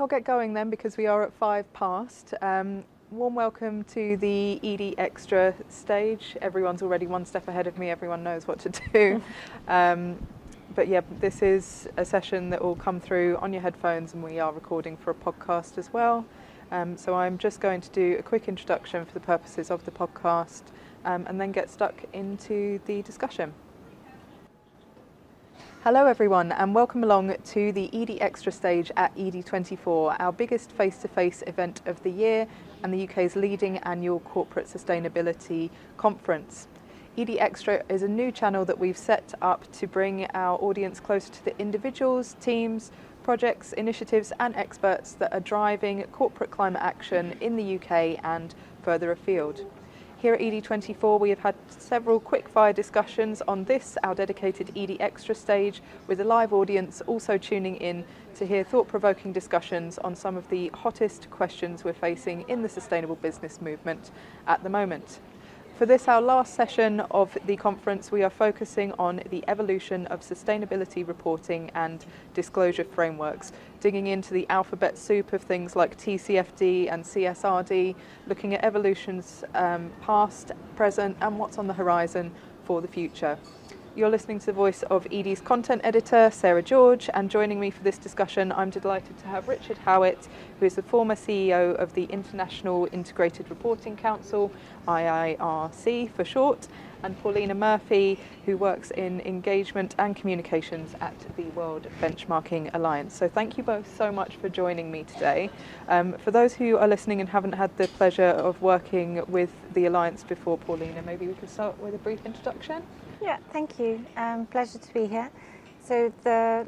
I'll get going then because we are at 5 past. Warm welcome to the Edie Extra stage. Everyone's already one step ahead of me, everyone knows what to do. But yeah, this is a session that will come through on your headphones, and we are recording for a podcast as well. So I'm just going to do a quick introduction for the purposes of the podcast and then get stuck into the discussion. Hello everyone, and welcome along to the Edie Extra stage at Edie24, our biggest face-to-face event of the year and the UK's leading annual corporate sustainability conference. Edie Extra is a new channel that we've set up to bring our audience closer to the individuals, teams, projects, initiatives and experts that are driving corporate climate action in the UK and further afield. Here at Edie24 we have had several quick-fire discussions on this, our dedicated Edie Extra stage, with a live audience also tuning in to hear thought-provoking discussions on some of the hottest questions we're facing in the sustainable business movement at the moment. For this, our last session of the conference, we are focusing on the evolution of sustainability reporting and disclosure frameworks, digging into the alphabet soup of things like TCFD and CSRD, looking at evolutions past, present and what's on the horizon for the future. You're listening to the voice of Edie's content editor, Sarah George, and joining me for this discussion, I'm delighted to have Richard Howitt, who is the former CEO of the International Integrated Reporting Council, IIRC for short, and Pauliina Murphy, who works in engagement and communications at the World Benchmarking Alliance. So thank you both so much for joining me today. For those who are listening and haven't had the pleasure of working with the Alliance before, Pauliina, maybe we could start with a brief introduction? Yeah, thank you. Pleasure to be here. So the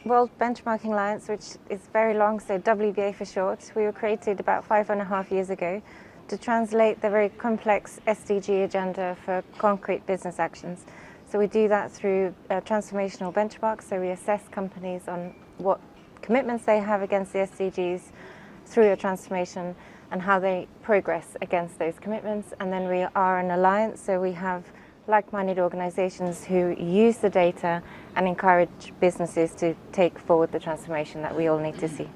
World Benchmarking Alliance, which is very long, so WBA for short, we were created about 5.5 years ago to translate the very complex SDG agenda for concrete business actions. So we do that through transformational benchmarks, so we assess companies on what commitments they have against the SDGs through a transformation and how they progress against those commitments. And then we are an alliance, so we have like-minded organisations who use the data and encourage businesses to take forward the transformation that we all need to see.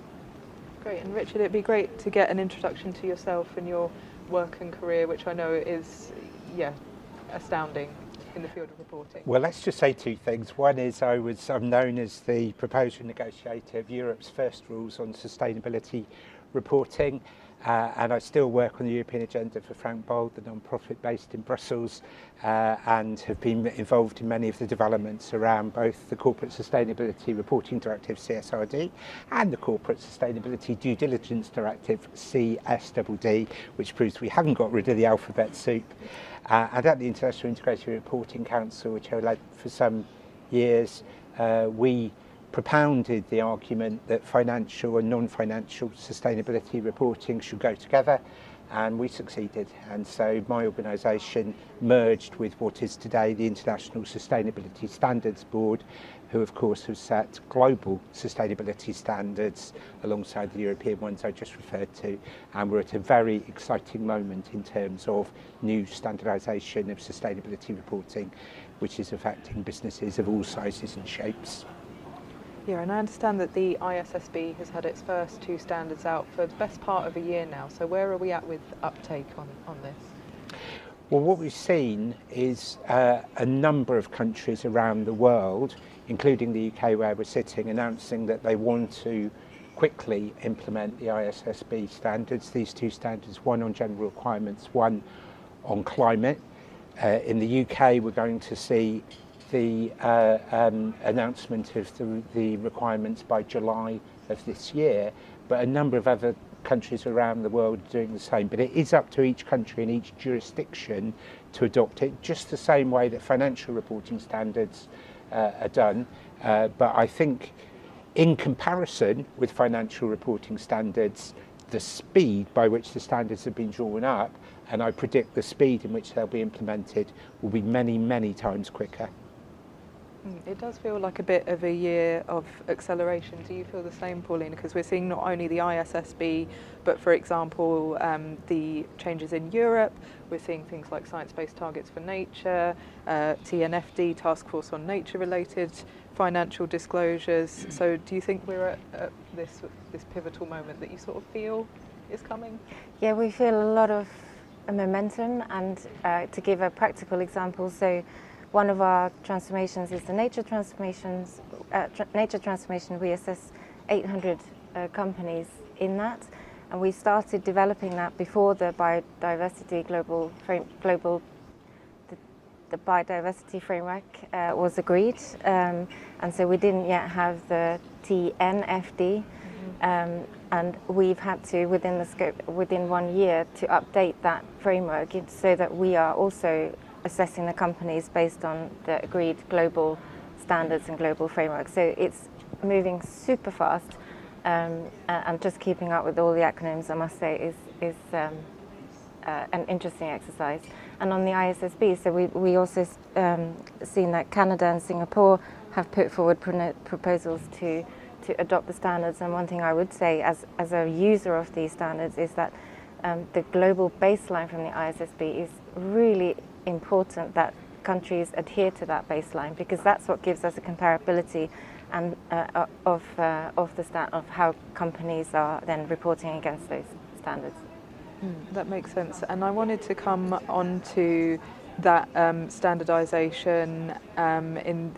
Great, and Richard, it'd be great to get an introduction to yourself and your work and career, which I know is, astounding in the field of reporting. Well, let's just say two things. One is I'm known as the proposer and negotiator of Europe's first rules on sustainability reporting. And I still work on the European agenda for Frank Bold, the non-profit based in Brussels, and have been involved in many of the developments around both the Corporate Sustainability Reporting Directive, CSRD, and the Corporate Sustainability Due Diligence Directive, CSDD, which proves we haven't got rid of the alphabet soup. And at the International Integrated Reporting Council, which I led for some years, we propounded the argument that financial and non-financial sustainability reporting should go together, and we succeeded. And so my organisation merged with what is today the International Sustainability Standards Board, who of course have set global sustainability standards alongside the European ones I just referred to, and we're at a very exciting moment in terms of new standardisation of sustainability reporting, which is affecting businesses of all sizes and shapes. Yeah, and I understand that the ISSB has had its first 2 standards out for the best part of a year now. So where are we at with uptake on this? Well, what we've seen is a number of countries around the world, including the UK where we're sitting, announcing that they want to quickly implement the ISSB standards. These 2 standards, one on general requirements, one on climate. In the UK, we're going to see the announcement of the requirements by July of this year, but a number of other countries around the world are doing the same. But it is up to each country and each jurisdiction to adopt it, just the same way that financial reporting standards are done. But I think in comparison with financial reporting standards, the speed by which the standards have been drawn up, and I predict the speed in which they'll be implemented, will be many, many times quicker. It does feel like a bit of a year of acceleration. Do you feel the same, Pauliina? Because we're seeing not only the ISSB, but for example, the changes in Europe. We're seeing things like science-based targets for nature, TNFD, Task Force on Nature-related financial disclosures. So do you think we're at this pivotal moment that you sort of feel is coming? Yeah, we feel a lot of momentum, and to give a practical example, so one of our transformations is the nature transformation. We assess 800 companies in that, and we started developing that before the biodiversity the biodiversity framework was agreed, and so we didn't yet have the TNFD, and we've had to, within the scope, within 1 year, to update that framework so that we are also assessing the companies based on the agreed global standards and global framework. So it's moving super fast, and just keeping up with all the acronyms, I must say, is an interesting exercise. And on the ISSB, so we also seen that Canada and Singapore have put forward proposals to adopt the standards. And one thing I would say as a user of these standards is that the global baseline from the ISSB is really important, that countries adhere to that baseline, because that's what gives us a comparability and of how companies are then reporting against those standards. That makes sense. And I wanted to come on to that standardisation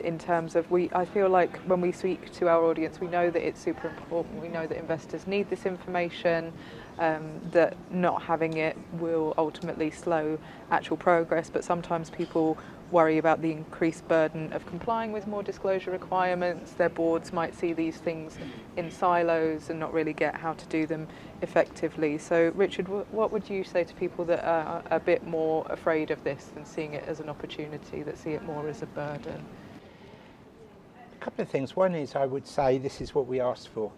in terms of, I feel like when we speak to our audience, we know that it's super important. We know that investors need this information, that not having it will ultimately slow actual progress, but sometimes people worry about the increased burden of complying with more disclosure requirements. Their boards might see these things in silos and not really get how to do them effectively. So Richard, what would you say to people that are a bit more afraid of this than seeing it as an opportunity, that see it more as a burden? A couple of things. One is, I would say this is what we asked for.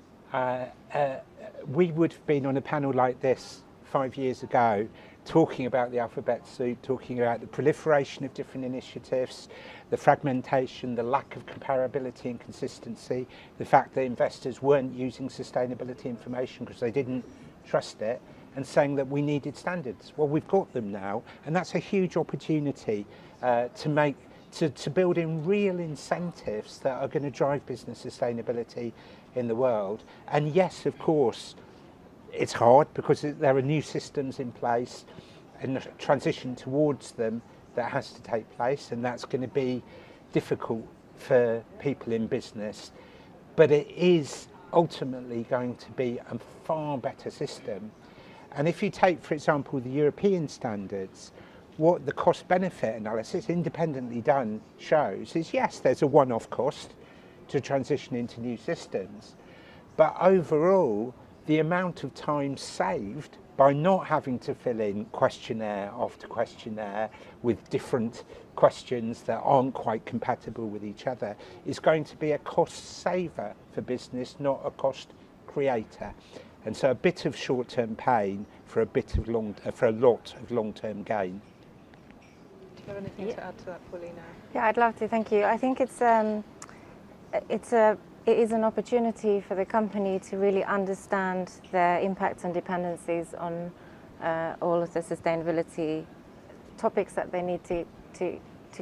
We would have been on a panel like this 5 years ago, talking about the alphabet soup, talking about the proliferation of different initiatives, the fragmentation, the lack of comparability and consistency, the fact that investors weren't using sustainability information because they didn't trust it, and saying that we needed standards. Well, we've got them now, and that's a huge opportunity to build in real incentives that are going to drive business sustainability in the world. And yes, of course, it's hard because there are new systems in place and a transition towards them that has to take place, and that's going to be difficult for people in business. But it is ultimately going to be a far better system. And if you take, for example, the European standards, what the cost-benefit analysis independently done shows is, yes, there's a one-off cost to transition into new systems, but overall, the amount of time saved by not having to fill in questionnaire after questionnaire with different questions that aren't quite compatible with each other is going to be a cost saver for business, not a cost creator. And so a bit of short-term pain for a lot of long-term gain. Do you have anything to add to that, Pauliina? Yeah, I'd love to. Thank you. I think it is an opportunity for the company to really understand their impacts and dependencies on all of the sustainability topics that they need to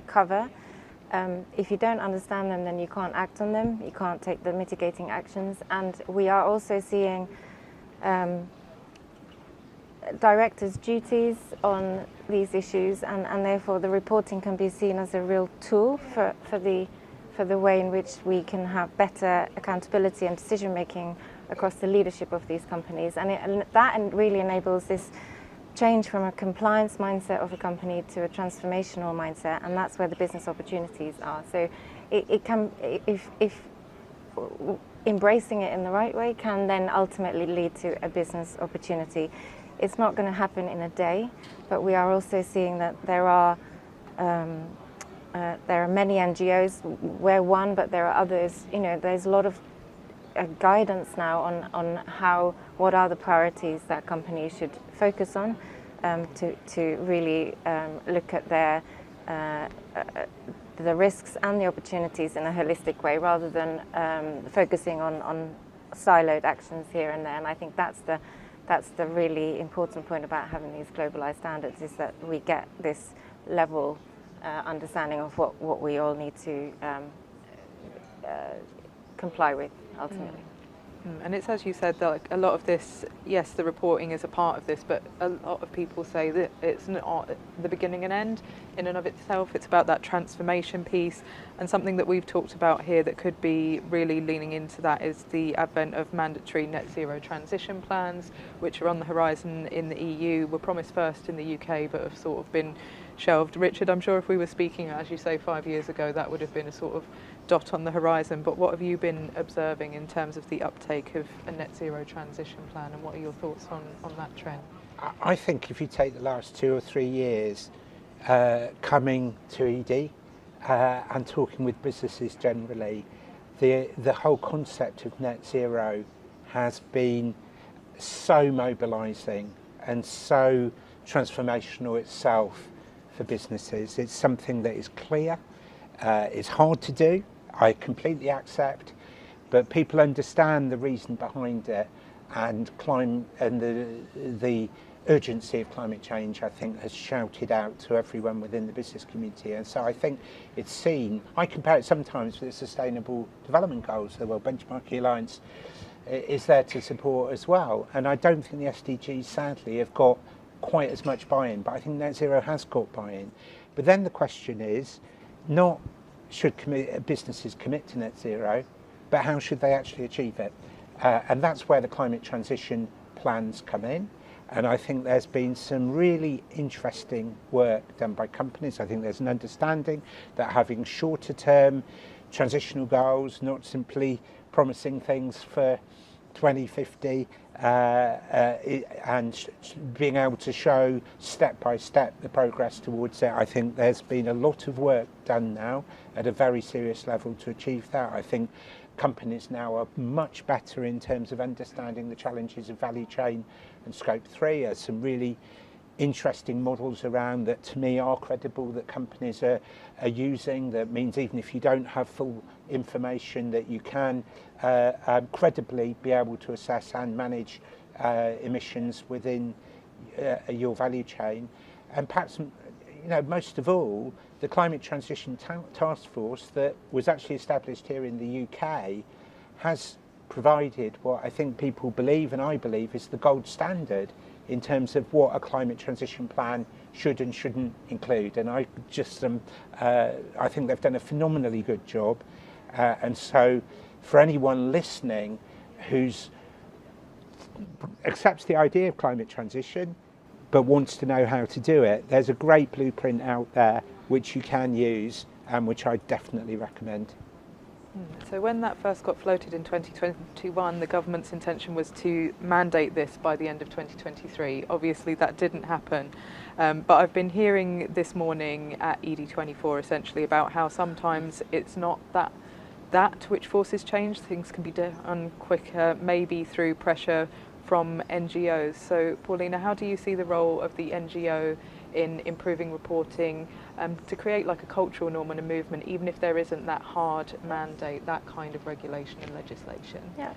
cover. If you don't understand them, then you can't act on them, you can't take the mitigating actions. And we are also seeing directors' duties on these issues, and therefore the reporting can be seen as a real tool for the way in which we can have better accountability and decision making across the leadership of these companies. And that really enables this change from a compliance mindset of a company to a transformational mindset, and that's where the business opportunities are. So it can, if embracing it in the right way, can then ultimately lead to a business opportunity. It's not going to happen in a day, but we are also seeing that there are many NGOs. We're one, but there are others. You know, there's a lot of guidance now on what are the priorities that companies should focus on to really look at their the risks and the opportunities in a holistic way, rather than focusing on siloed actions here and there. And I think that's the really important point about having these globalized standards, is that we get this level understanding of what we all need to comply with ultimately. And it's, as you said, that a lot of this, yes, the reporting is a part of this, but a lot of people say that it's not the beginning and end in and of itself. It's about that transformation piece, and something that we've talked about here that could be really leaning into that is the advent of mandatory net zero transition plans, which are on the horizon in the EU, were promised first in the UK but have sort of been shelved. Richard, I'm sure if we were speaking, as you say, 5 years ago, that would have been a sort of dot on the horizon. But what have you been observing in terms of the uptake of a net zero transition plan, and what are your thoughts on that trend? I think if you take the last 2 or 3 years, coming to edie and talking with businesses generally, the whole concept of net zero has been so mobilising and so transformational itself for businesses. It's something that is clear, it's hard to do, I completely accept, but people understand the reason behind it, and the urgency of climate change, I think, has shouted out to everyone within the business community. And so I think it's seen, I compare it sometimes with the Sustainable Development Goals. The World Benchmarking Alliance is there to support as well. And I don't think the SDGs, sadly, have got quite as much buy-in, but I think net zero has got buy-in. But then the question is, not should businesses commit to net zero, but how should they actually achieve it? And that's where the climate transition plans come in. And I think there's been some really interesting work done by companies. I think there's an understanding that having shorter term transitional goals, not simply promising things for 2050, and being able to show step by step the progress towards it. I think there's been a lot of work done now at a very serious level to achieve that. I think companies now are much better in terms of understanding the challenges of value chain and scope 3. There's some really interesting models around that to me are credible, that companies are using, that means even if you don't have full information, that you can credibly be able to assess and manage emissions within your value chain. And perhaps, most of all, the Climate Transition Task Force that was actually established here in the UK has provided what I think people believe, and I believe, is the gold standard in terms of what a climate transition plan should and shouldn't include. And I think they've done a phenomenally good job. And so for anyone listening who accepts the idea of climate transition but wants to know how to do it, there's a great blueprint out there which you can use and which I definitely recommend. So when that first got floated in 2021, the government's intention was to mandate this by the end of 2023. Obviously that didn't happen, but I've been hearing this morning at ED24 essentially about how sometimes it's not that which forces change. Things can be done quicker, maybe through pressure from NGOs. So Pauliina, how do you see the role of the NGO in improving reporting to create like a cultural norm and a movement, even if there isn't that hard mandate, that kind of regulation and legislation? Yeah,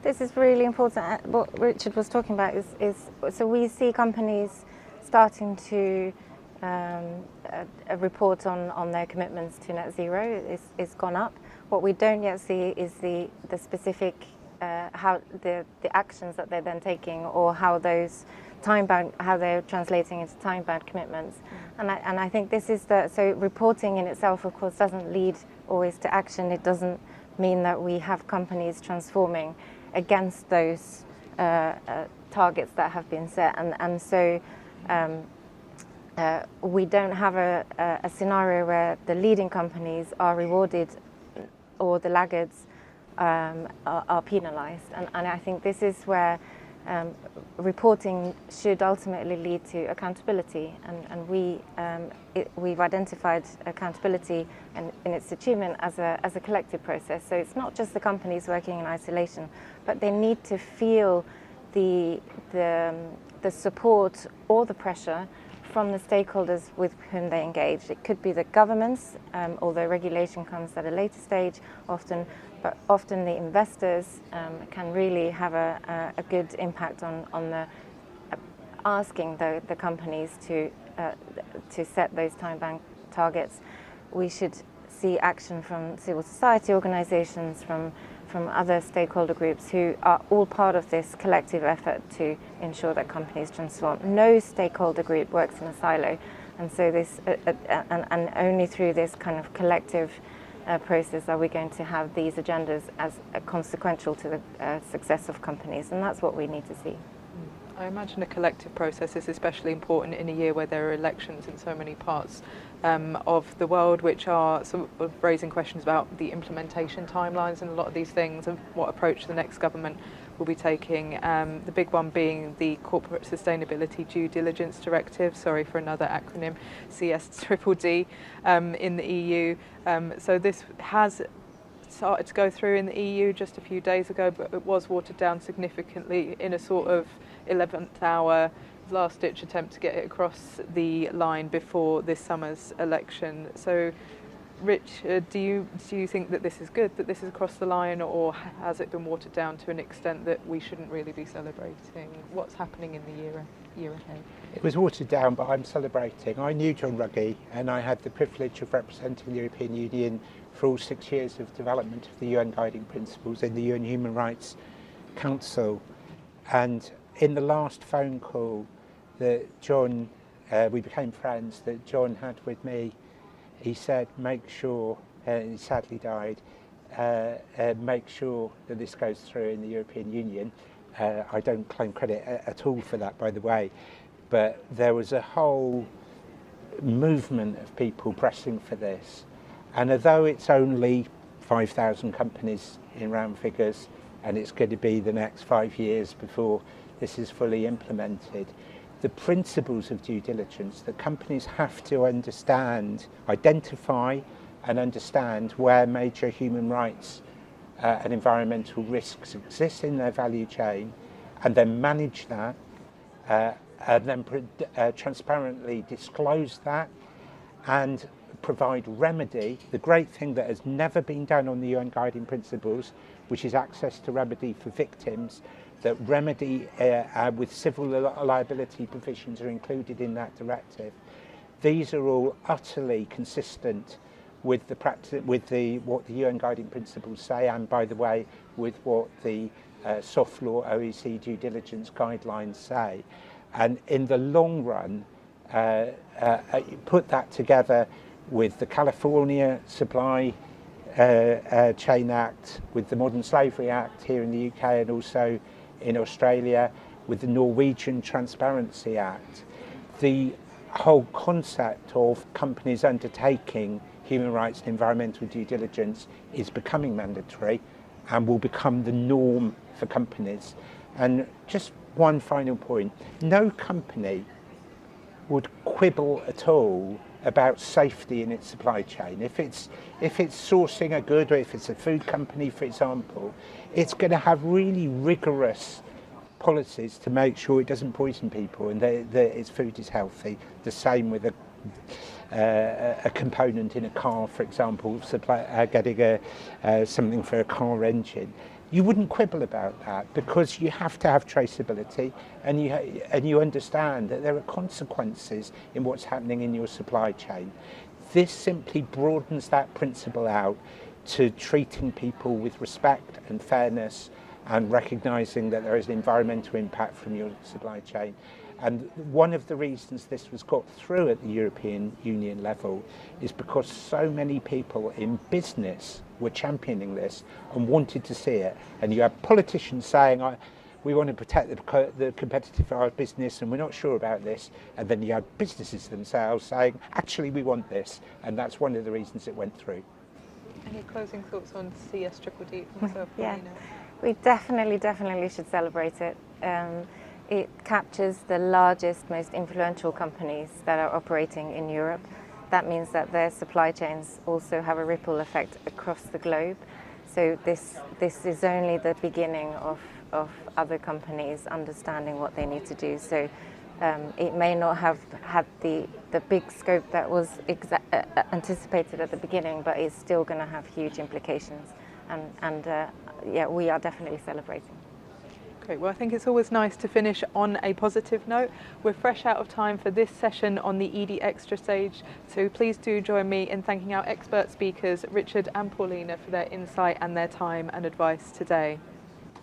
this is really important. What Richard was talking about is so we see companies starting to report on their commitments to net zero. It's gone up. What we don't yet see is the specific how the actions that they're then taking, or how those how they're translating into time-bound commitments. And I think this is so reporting in itself, of course, doesn't lead always to action. It doesn't mean that we have companies transforming against those targets that have been set. And so we don't have a scenario where the leading companies are rewarded or the laggards are penalised. And I think this is where reporting should ultimately lead to accountability, and we've identified accountability and in its achievement as a collective process. So it's not just the companies working in isolation, but they need to feel the support or the pressure from the stakeholders with whom they engage. It could be the governments, although regulation comes at a later stage often, but often the investors can really have a good impact on the asking the companies to set those time-bound targets. We should see action from civil society organisations, from other stakeholder groups who are all part of this collective effort to ensure that companies transform. No stakeholder group works in a silo, and so this and only through this kind of collective process are we going to have these agendas as consequential to the success of companies, and that's what we need to see. I imagine a collective process is especially important in a year where there are elections in so many parts of the world, which are sort of raising questions about the implementation timelines and a lot of these things and what approach the next government will be taking. The big one being the Corporate Sustainability Due Diligence Directive, sorry for another acronym, CSDDD, in the EU. So this has started to go through in the EU just a few days ago, but it was watered down significantly in a sort of 11th hour last-ditch attempt to get it across the line before this summer's election. So, Rich, do you think that this is good, that this is across the line, or has it been watered down to an extent that we shouldn't really be celebrating? What's happening in the year ahead? It was watered down, but I'm celebrating. I knew John Ruggie, and I had the privilege of representing the European Union for all 6 years of development of the UN Guiding Principles in the UN Human Rights Council. And in the last phone call that John, we became friends, that John had with me, he said, make sure, he sadly died, make sure that this goes through in the European Union. I don't claim credit at all for that, by the way, but there was a whole movement of people pressing for this. And although it's only 5,000 companies in round figures, and it's going to be the next 5 years before this is fully implemented, the principles of due diligence that companies have to understand, identify and understand where major human rights and environmental risks exist in their value chain, and then manage that, and then transparently disclose that, and provide remedy. The great thing that has never been done on the UN Guiding Principles, which is access to remedy for victims, that remedy with civil liability provisions are included in that directive. These are all utterly consistent with the practice, what the UN Guiding Principles say, and by the way, with what the soft law OEC due diligence guidelines say. And in the long run, you put that together with the California Supply Chain Act, with the Modern Slavery Act here in the UK and also in Australia, with the Norwegian Transparency Act. The whole concept of companies undertaking human rights and environmental due diligence is becoming mandatory and will become the norm for companies. And just one final point, no company would quibble at all about safety in its supply chain. If it's sourcing a good, or if it's a food company, for example, it's going to have really rigorous policies to make sure it doesn't poison people and that its food is healthy. The same with a component in a car, for example, getting something for a car engine. You wouldn't quibble about that because you have to have traceability, and you understand that there are consequences in what's happening in your supply chain. This simply broadens that principle out to treating people with respect and fairness, and recognising that there is an environmental impact from your supply chain. And one of the reasons this was got through at the European Union level is because so many people in business were championing this and wanted to see it. And you have politicians saying, we want to protect the competitive our business and we're not sure about this. And then you have businesses themselves saying, actually, we want this. And that's one of the reasons it went through. Any closing thoughts on CSDDD from yourself, Yeah, Pauliina? we definitely should celebrate it. It captures the largest, most influential companies that are operating in Europe. That means that their supply chains also have a ripple effect across the globe. So this is only the beginning of other companies understanding what they need to do. So It may not have had the big scope that was anticipated at the beginning, but it's still going to have huge implications. And yeah, we are definitely celebrating. Great. Well, I think it's always nice to finish on a positive note. We're fresh out of time for this session on the Edie Extra Stage, so please do join me in thanking our expert speakers, Richard and Pauliina, for their insight and their time and advice today.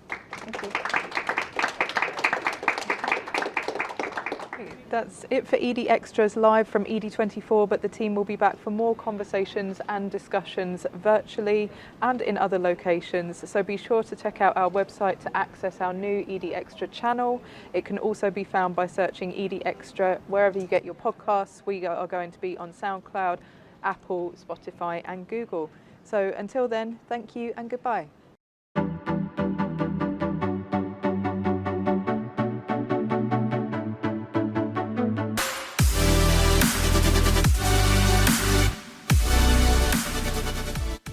Thank you. That's it for Edie Extras live from Edie24, but the team will be back for more conversations and discussions virtually and in other locations. So be sure to check out our website to access our new Edie Extra channel. It can also be found by searching Edie Extra wherever you get your podcasts. We are going to be on SoundCloud, Apple, Spotify and Google. So until then, thank you and goodbye.